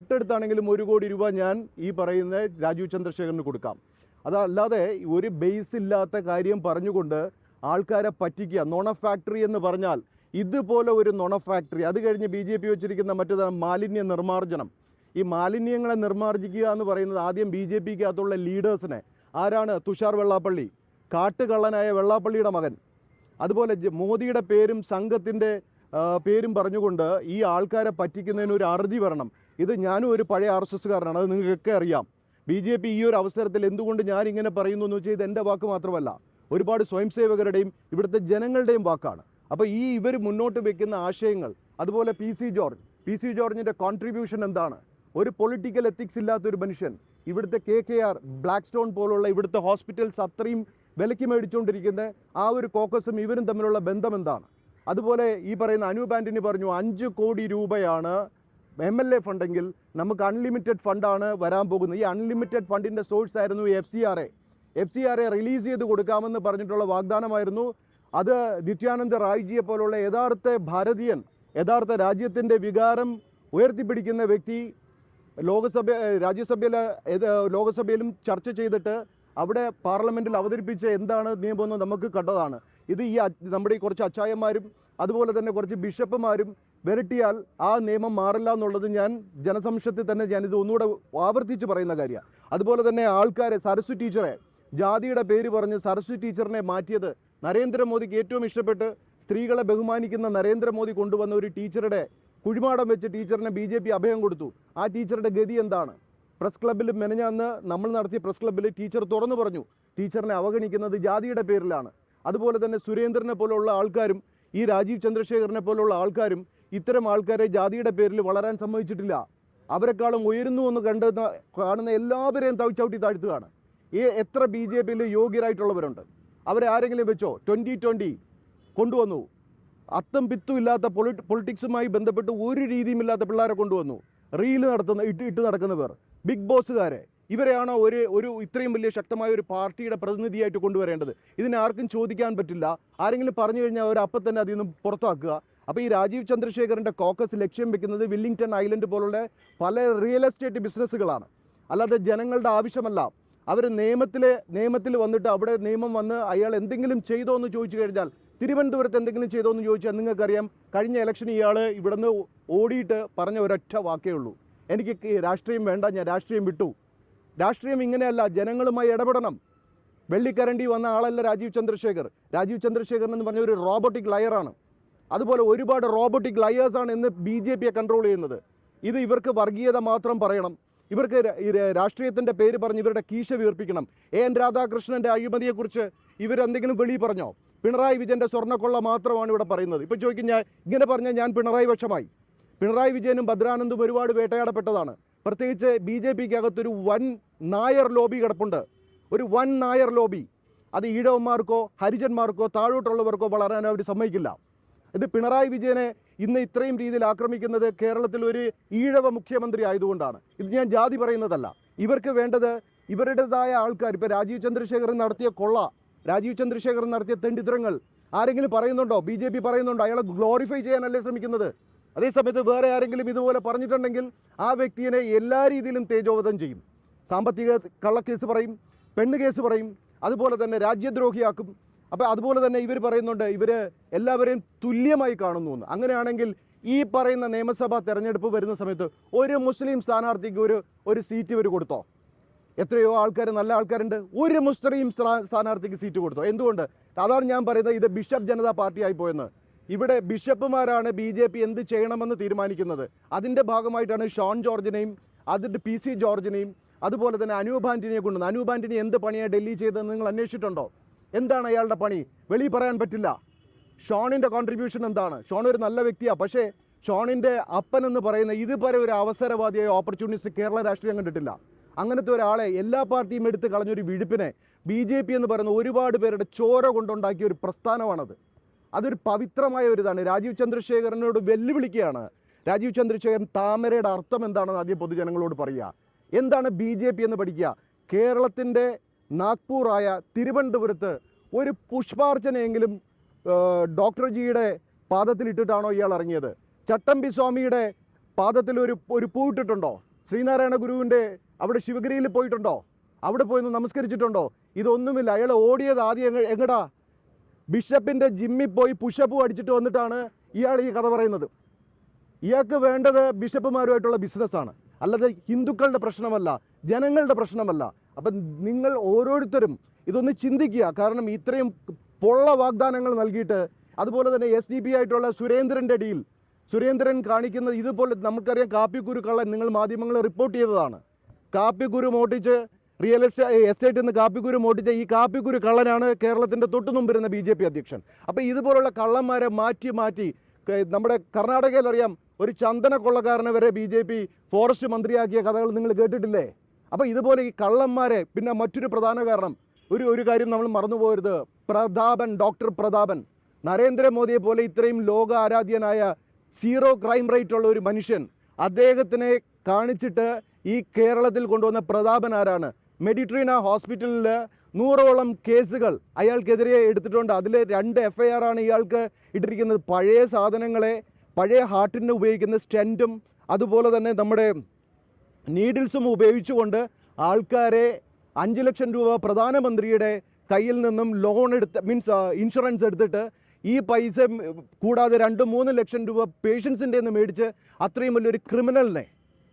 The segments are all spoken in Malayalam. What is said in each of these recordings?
തൊട്ടടുത്താണെങ്കിലും 1 കോടി രൂപ ഞാൻ ഈ പറയുന്ന രാജീവ് ചന്ദ്രശേഖരന് കൊടുക്കാം. അതല്ലാതെ ഒരു ബേസ് ഇല്ലാത്ത കാര്യം പറഞ്ഞുകൊണ്ട് ആൾക്കാരെ പറ്റിക്കുക. നുണ ഫാക്ടറി എന്ന് പറഞ്ഞാൽ ഇതുപോലെ ഒരു നുണ ഫാക്ടറി. അത് കഴിഞ്ഞ് BJP വെച്ചിരിക്കുന്ന മറ്റേതാണ് മാലിന്യ നിർമ്മാർജ്ജനം. ഈ മാലിന്യങ്ങളെ നിർമ്മാർജ്ജിക്കുക എന്ന് പറയുന്നത് ആദ്യം BJPക്കകത്തുള്ള ലീഡേഴ്സിനെ. ആരാണ്? തുഷാർ വെള്ളാപ്പള്ളി, കാട്ടുകള്ളനായ വെള്ളാപ്പള്ളിയുടെ മകൻ. അതുപോലെ മോദിയുടെ പേരും സംഘത്തിൻ്റെ പേരും പറഞ്ഞുകൊണ്ട് ഈ ആൾക്കാരെ പറ്റിക്കുന്നതിന് ഒരു അറുതി വരണം. ഇത് ഞാനും ഒരു പഴയ RSSകാരനാണ്, അത് നിങ്ങൾക്കൊക്കെ അറിയാം. BJP ഈ ഒരു അവസരത്തിൽ എന്തുകൊണ്ട് ഞാൻ ഇങ്ങനെ പറയുന്നു എന്ന് വെച്ചാൽ ഇത് എൻ്റെ വാക്ക് മാത്രമല്ല, ഒരുപാട് സ്വയം സേവകരുടെയും ഇവിടുത്തെ ജനങ്ങളുടെയും വാക്കാണ്. അപ്പോൾ ഇവർ മുന്നോട്ട് വെക്കുന്ന ആശയങ്ങൾ, അതുപോലെ പി സി ജോർജിൻ്റെ കോൺട്രിബ്യൂഷൻ എന്താണ്? ഒരു പൊളിറ്റിക്കൽ എത്തിക്സ് ഇല്ലാത്തൊരു മനുഷ്യൻ. ഇവിടുത്തെ KKR, ബ്ലാക്ക് പോലുള്ള ഇവിടുത്തെ ഹോസ്പിറ്റൽസ് അത്രയും വിലയ്ക്ക് മേടിച്ചുകൊണ്ടിരിക്കുന്ന ആ ഒരു കോക്കസും ഇവരും തമ്മിലുള്ള ബന്ധം എന്താണ്? അതുപോലെ ഈ പറയുന്ന അനൂപ് ആൻ്റണി പറഞ്ഞു 5 കോടി രൂപയാണ് MLA ഫണ്ടെങ്കിൽ നമുക്ക് അൺലിമിറ്റഡ് ഫണ്ടാണ് വരാൻ പോകുന്നത്. ഈ അൺലിമിറ്റഡ് ഫണ്ടിൻ്റെ സോഴ്സ് ആയിരുന്നു FCRA റിലീസ് ചെയ്ത് കൊടുക്കാമെന്ന് പറഞ്ഞിട്ടുള്ള വാഗ്ദാനമായിരുന്നു. അത് നിത്യാനന്ദ റായ്ജിയെ പോലുള്ള യഥാർത്ഥ ഭാരതീയൻ, യഥാർത്ഥ രാജ്യത്തിൻ്റെ വികാരം ഉയർത്തിപ്പിടിക്കുന്ന വ്യക്തി ലോകസഭയിലും ചർച്ച ചെയ്തിട്ട് അവിടെ പാർലമെൻറ്റിൽ അവതരിപ്പിച്ച എന്താണ് നിയമമെന്ന് നമുക്ക് കണ്ടതാണ്. ഇത് നമ്മുടെ കുറച്ച് അച്ചായന്മാരും അതുപോലെ തന്നെ കുറച്ച് ബിഷപ്പുമാരും വരട്ടിയാൽ ആ നിയമം മാറില്ല എന്നുള്ളത് ഞാൻ ജനസംശയത്തിൽ തന്നെ ഞാനിത് ഒന്നുകൂടെ ആവർത്തിച്ച് പറയുന്ന കാര്യമാണ്. അതുപോലെ തന്നെ ആൾക്കാരെ, സരസ്വതി ടീച്ചറെ ജാതിയുടെ പേര് പറഞ്ഞ് സരസ്വതി ടീച്ചറിനെ മാറ്റിയത് നരേന്ദ്രമോദിക്ക് ഏറ്റവും ഇഷ്ടപ്പെട്ട് സ്ത്രീകളെ ബഹുമാനിക്കുന്ന നരേന്ദ്രമോദി കൊണ്ടുവന്ന ഒരു ടീച്ചറുടെ കുഴിമാടം വെച്ച് ടീച്ചറിനെ BJP അഭയം കൊടുത്തു. ആ ടീച്ചറുടെ ഗതി എന്താണ്? പ്രസ് ക്ലബ്ബിൽ മെനഞ്ഞാന്ന് നമ്മൾ നടത്തിയ പ്രസ് ക്ലബ്ബിൽ ടീച്ചർ തുറന്നു പറഞ്ഞു ടീച്ചറിനെ അവഗണിക്കുന്നത് ജാതിയുടെ പേരിലാണ്. അതുപോലെ തന്നെ സുരേന്ദ്രനെ പോലുള്ള ആൾക്കാരും ഈ രാജീവ് ചന്ദ്രശേഖരനെ പോലുള്ള ആൾക്കാരും ഇത്തരം ആൾക്കാരെ ജാതിയുടെ പേരിൽ വളരാൻ സമ്മതിച്ചിട്ടില്ല. അവരെക്കാളും ഉയരുന്നു എന്ന് കാണുന്ന എല്ലാവരെയും ചവിട്ടി താഴ്ത്തുകയാണ്. എത്ര BJPയിൽ യോഗ്യരായിട്ടുള്ളവരുണ്ട്? അവരെ ആരെങ്കിലും വെച്ചോ? 2020 കൊണ്ടുവന്നു. അത്തം പിത്തും ഇല്ലാത്ത പൊളിറ്റിക്സുമായി ബന്ധപ്പെട്ട് ഒരു രീതിയുമില്ലാത്ത പിള്ളേരെ കൊണ്ടുവന്നു. റീല് ഇട്ട് നടക്കുന്നവർ, ബിഗ് ബോസുകാരെ, ഇവരെയാണോ ഒരു ഇത്രയും വലിയ ശക്തമായ ഒരു പാർട്ടിയുടെ പ്രതിനിധിയായിട്ട് കൊണ്ടുവരേണ്ടത്? ഇതിനെ ആർക്കും ചോദിക്കാൻ പറ്റില്ല. ആരെങ്കിലും പറഞ്ഞു കഴിഞ്ഞാൽ അവർ അപ്പം തന്നെ അതിൽ നിന്ന് പുറത്താക്കുക. അപ്പോൾ ഈ രാജീവ് ചന്ദ്രശേഖരൻ്റെ കോക്കസ് ലക്ഷ്യം വെക്കുന്നത് വില്ലിംഗ്ടൺ ഐലൻഡ് പോലുള്ള പല റിയൽ എസ്റ്റേറ്റ് ബിസിനസ്സുകളാണ്. അല്ലാതെ ജനങ്ങളുടെ ആവശ്യമല്ല. അവർ നിയമത്തിൽ വന്നിട്ട് അവിടെ നിയമം വന്ന് അയാൾ എന്തെങ്കിലും ചെയ്തോ എന്ന് ചോദിച്ചു കഴിഞ്ഞാൽ, തിരുവനന്തപുരത്ത് എന്തെങ്കിലും ചെയ്തോ എന്ന് ചോദിച്ചാൽ നിങ്ങൾക്കറിയാം, കഴിഞ്ഞ ഇലക്ഷൻ ഇയാൾ ഇവിടുന്ന് ഓടിയിട്ട് പറഞ്ഞ ഒരൊറ്റ വാക്കേ ഉള്ളൂ, എനിക്ക് രാഷ്ട്രീയം വേണ്ട, ഞാൻ രാഷ്ട്രീയം വിട്ടു. രാഷ്ട്രീയം ഇങ്ങനെയല്ല, ജനങ്ങളുമായി ഇടപെടണം. വെള്ളിക്കരണ്ടി വന്ന ആളല്ല രാജീവ് ചന്ദ്രശേഖരൻ എന്ന് പറഞ്ഞ ഒരു റോബോട്ടിക് ലയറാണ്. അതുപോലെ ഒരുപാട് റോബോട്ടിക് ലയേഴ്സാണ് ഇന്ന് BJPയെ കൺട്രോൾ ചെയ്യുന്നത്. ഇവർക്ക് വർഗീയത മാത്രം പറയണം, ഇവർക്ക് രാഷ്ട്രീയത്തിൻ്റെ പേര് പറഞ്ഞ് ഇവരുടെ കീശ വീർപ്പിക്കണം. AN രാധാകൃഷ്ണൻ്റെ അഴിമതിയെക്കുറിച്ച് ഇവരെന്തെങ്കിലും വെളിയിൽ പറഞ്ഞോ? പിണറായി വിജയൻ്റെ സ്വർണ്ണക്കൊള്ള മാത്രമാണ് ഇവിടെ പറയുന്നത്. ഇപ്പോൾ ചോദിക്കും, ഞാൻ ഇങ്ങനെ പറഞ്ഞാൽ ഞാൻ പിണറായി പക്ഷമായി. പിണറായി വിജയനും ഭദ്രാനന്ദും ഒരുപാട് വേട്ടയാടപ്പെട്ടതാണ്. പ്രത്യേകിച്ച് BJPക്കകത്തൊരു വൻ നായർ ലോബി കിടപ്പുണ്ട്, ഒരു വൻ നായർ ലോബി. അത് ഈഴവന്മാർക്കോ ഹരിജന്മാർക്കോ താഴോട്ടുള്ളവർക്കോ വളരാൻ അവർ സമ്മതിക്കില്ല. ഇത് പിണറായി വിജയനെ ഇന്ന് ഇത്രയും രീതിയിൽ ആക്രമിക്കുന്നത് കേരളത്തിൽ ഒരു ഈഴവ മുഖ്യമന്ത്രി ആയതുകൊണ്ടാണ്. ഇത് ഞാൻ ജാതി പറയുന്നതല്ല. ഇവർക്ക് വേണ്ടത് ഇവരുടേതായ ആൾക്കാർ. ഇപ്പോൾ രാജീവ് ചന്ദ്രശേഖരൻ നടത്തിയ കൊള്ള, രാജീവ് ചന്ദ്രശേഖരൻ നടത്തിയ തെണ്ടിത്തരങ്ങൾ ആരെങ്കിലും പറയുന്നുണ്ടോ? BJP പറയുന്നുണ്ടോ? അയാളെ ഗ്ലോറിഫൈ ചെയ്യാനല്ലേ ശ്രമിക്കുന്നത്. അതേസമയത്ത് വേറെ ആരെങ്കിലും ഇതുപോലെ പറഞ്ഞിട്ടുണ്ടെങ്കിൽ ആ വ്യക്തിയെ എല്ലാ രീതിയിലും തേജോവധം ചെയ്യും. സാമ്പത്തിക കള്ളക്കേസ് പറയും, പെണ്ണ് കേസ് പറയും, അതുപോലെ തന്നെ രാജ്യദ്രോഹിയാക്കും. അപ്പോൾ അതുപോലെ തന്നെ ഇവർ പറയുന്നുണ്ട് ഇവർ എല്ലാവരെയും തുല്യമായി കാണുന്നു എന്ന്. അങ്ങനെയാണെങ്കിൽ ഈ പറയുന്ന നിയമസഭാ തെരഞ്ഞെടുപ്പ് വരുന്ന സമയത്ത് ഒരു മുസ്ലിം സ്ഥാനാർത്ഥിക്ക് ഒരു സീറ്റ് ഇവർ കൊടുത്തോ? എത്രയോ ആൾക്കാർ, നല്ല ആൾക്കാരുണ്ട്. ഒരു മുസ്ലിം സ്ഥാനാർത്ഥിക്ക് സീറ്റ് കൊടുത്തോ? എന്തുകൊണ്ട്? അതാണ് ഞാൻ പറയുന്നത്, ഇത് ബിഷപ്പ് ജനതാ പാർട്ടിയായി പോയെന്ന്. ഇവിടെ ബിഷപ്പുമാരാണ് BJP എന്ത് ചെയ്യണമെന്ന് തീരുമാനിക്കുന്നത്. അതിൻ്റെ ഭാഗമായിട്ടാണ് ഷോൺ ജോർജിനെയും അതിൻ്റെ PC ജോർജിനെയും അതുപോലെ തന്നെ അനൂപ് ആൻ്റണിയെ കൊണ്ടുവന്നത്. അനൂപ് ആൻ്റണി എന്ത് പണിയാണ് ഡൽഹി ചെയ്തതെന്ന് നിങ്ങൾ അന്വേഷിച്ചിട്ടുണ്ടോ? എന്താണ് അയാളുടെ പണി? വെളിയിൽ പറയാൻ പറ്റില്ല. ഷോണിൻ്റെ കോൺട്രിബ്യൂഷൻ എന്താണ്? ഷോൺ ഒരു നല്ല വ്യക്തിയാണ്, പക്ഷേ ഷോണിൻ്റെ അപ്പൻ എന്ന് പറയുന്ന ഇതുവരെ ഒരു അവസരവാദിയായ ഓപ്പർച്യൂണിസ്റ്റ് കേരള രാഷ്ട്രീയം കണ്ടിട്ടില്ല. അങ്ങനത്തെ ഒരാളെ എല്ലാ പാർട്ടിയും എടുത്ത് കളഞ്ഞൊരു വിഴുപ്പിനെ BJP എന്ന് പറയുന്ന ഒരുപാട് പേരുടെ ചോര കൊണ്ടുണ്ടാക്കിയ ഒരു പ്രസ്ഥാനമാണത്. അതൊരു പവിത്രമായ ഒരു ഇതാണ്. രാജീവ് ചന്ദ്രശേഖരനോട് വെല്ലുവിളിക്കുകയാണ്. രാജീവ് ചന്ദ്രശേഖരൻ താമരയുടെ അർത്ഥം എന്താണെന്ന് ആദ്യം പൊതുജനങ്ങളോട് പറയുക. എന്താണ് BJP എന്ന് പഠിക്കുക. കേരളത്തിൻ്റെ നാഗ്പൂറായ തിരുവനന്തപുരത്ത് ഒരു പുഷ്പാർച്ചനയെങ്കിലും ഡോക്ടർ ജിയുടെ പാദത്തിലിട്ടിട്ടാണോ ഇയാൾ ഇറങ്ങിയത്? ചട്ടമ്പി സ്വാമിയുടെ പാദത്തിൽ ഒരു പൂ ഇട്ടിട്ടുണ്ടോ? ശ്രീനാരായണ ഗുരുവിൻ്റെ അവിടെ ശിവഗിരിയിൽ പോയിട്ടുണ്ടോ? അവിടെ പോയി നമസ്കരിച്ചിട്ടുണ്ടോ? ഇതൊന്നുമില്ല. അയാൾ ഓടിയത് ആദ്യം എങ്ങടാ? ബിഷപ്പിൻ്റെ ജിമ്മിൽ പോയി പുഷപ്പ് അടിച്ചിട്ട് വന്നിട്ടാണ് ഇയാൾ ഈ കഥ പറയുന്നത്. ഇയാൾക്ക് വേണ്ടത് ബിഷപ്പുമാരുമായിട്ടുള്ള ബിസിനസ്സാണ്, അല്ലാതെ ഹിന്ദുക്കളുടെ പ്രശ്നമല്ല, ജനങ്ങളുടെ പ്രശ്നമല്ല. അപ്പം നിങ്ങൾ ഓരോരുത്തരും ഇതൊന്ന് ചിന്തിക്കുക. കാരണം ഇത്രയും പൊള്ള വാഗ്ദാനങ്ങൾ നൽകിയിട്ട്, അതുപോലെ തന്നെ SDP ആയിട്ടുള്ള സുരേന്ദ്രൻ്റെ ഡീൽ, സുരേന്ദ്രൻ കാണിക്കുന്നത് ഇതുപോലെ നമുക്കറിയാം. കാപ്പിക്കുരു കള്ളൻ നിങ്ങൾ മാധ്യമങ്ങൾ റിപ്പോർട്ട് ചെയ്തതാണ്. കാപ്പിക്കുരു മോട്ടിച്ച് റിയൽ എസ്റ്റേറ്റിൽ നിന്ന് കാപ്പിക്കുരു മോട്ടിച്ച ഈ കാപ്പിക്കുരു കള്ളനാണ് കേരളത്തിൻ്റെ തൊട്ടു മുമ്പിരുന്ന BJP അധ്യക്ഷൻ. അപ്പോൾ ഇതുപോലുള്ള കള്ളന്മാരെ മാറ്റി മാറ്റി നമ്മുടെ കർണാടകയിൽ അറിയാം, ഒരു ചന്ദന കൊള്ളക്കാരനെ വരെ BJP ഫോറസ്റ്റ് മന്ത്രിയാക്കിയ കഥകൾ നിങ്ങൾ കേട്ടിട്ടില്ലേ? അപ്പോൾ ഇതുപോലെ ഈ കള്ളന്മാരെ, പിന്നെ മറ്റൊരു പ്രധാന കാരണം, ഒരു കാര്യം നമ്മൾ മറന്നുപോകരുത്. ഡോക്ടർ പ്രതാപൻ, നരേന്ദ്രമോദിയെ പോലെ ഇത്രയും ലോക ആരാധ്യനായ സീറോ ക്രൈം റേറ്റ് ഉള്ള ഒരു മനുഷ്യൻ, അദ്ദേഹത്തിനെ കാണിച്ചിട്ട് ഈ കേരളത്തിൽ കൊണ്ടുവന്ന പ്രതാപൻ ആരാണ്? മെഡിട്രീന ഹോസ്പിറ്റലിൽ 100ഓളം കേസുകൾ അയാൾക്കെതിരെ എടുത്തിട്ടുണ്ട്. അതിൽ 2 FIR ആണ് ഇയാൾക്ക് ഇട്ടിരിക്കുന്നത്. പഴയ സാധനങ്ങളെ, പഴയ ഹാർട്ടിന് ഉപയോഗിക്കുന്ന സ്റ്റെൻറ്റും അതുപോലെ തന്നെ നമ്മുടെ നീഡിൽസും ഉപയോഗിച്ചുകൊണ്ട് ആൾക്കാരെ 5 ലക്ഷം രൂപ പ്രധാനമന്ത്രിയുടെ കയ്യിൽ നിന്നും ലോൺ എടുത്ത് ഇൻഷുറൻസ് എടുത്തിട്ട് ഈ പൈസ കൂടാതെ 2-3 ലക്ഷം രൂപ പേഷ്യൻസിൻ്റെ നിന്ന് മേടിച്ച് അത്രയും വലിയൊരു ക്രിമിനലിനെ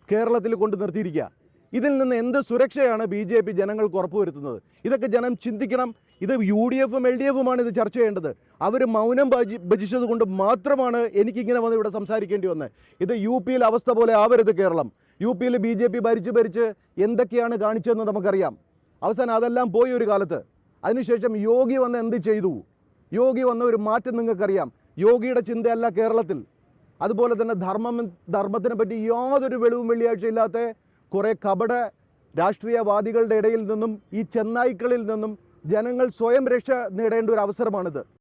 കേരളത്തിൽ കൊണ്ട് നിർത്തിയിരിക്കുക. ഇതിൽ നിന്ന് എന്ത് സുരക്ഷയാണ് BJP ജനങ്ങൾക്ക് ഉറപ്പുവരുത്തുന്നത്? ഇതൊക്കെ ജനം ചിന്തിക്കണം. ഇത് UDF-ഉം LDF-ഉമാണ് ഇത് ചർച്ച ചെയ്യേണ്ടത്. അവർ മൗനം ഭജിച്ചത് കൊണ്ട് മാത്രമാണ് എനിക്കിങ്ങനെ വന്ന് ഇവിടെ സംസാരിക്കേണ്ടി വന്നത്. ഇത് UP-യിൽ അവസ്ഥ പോലെ ആവരുത് കേരളം. UP-യിൽ BJP ഭരിച്ച് എന്തൊക്കെയാണ് കാണിച്ചതെന്ന് നമുക്കറിയാം. അവസാനം അതെല്ലാം പോയി ഒരു കാലത്ത്. അതിനുശേഷം യോഗി വന്ന് എന്ത് ചെയ്തു? യോഗി വന്ന ഒരു മാറ്റം നിങ്ങൾക്കറിയാം. യോഗിയുടെ ചിന്തയല്ല കേരളത്തിൽ. അതുപോലെ തന്നെ ധർമ്മത്തിനെ പറ്റി യാതൊരു വെളിവും വെള്ളിയാഴ്ചയില്ലാത്ത കുറേ കപട രാഷ്ട്രീയവാദികളുടെ ഇടയിൽ നിന്നും, ഈ ചെന്നായ്ക്കളിൽ നിന്നും ജനങ്ങൾ സ്വയം രക്ഷ നേടേണ്ട ഒരു അവസരമാണിത്.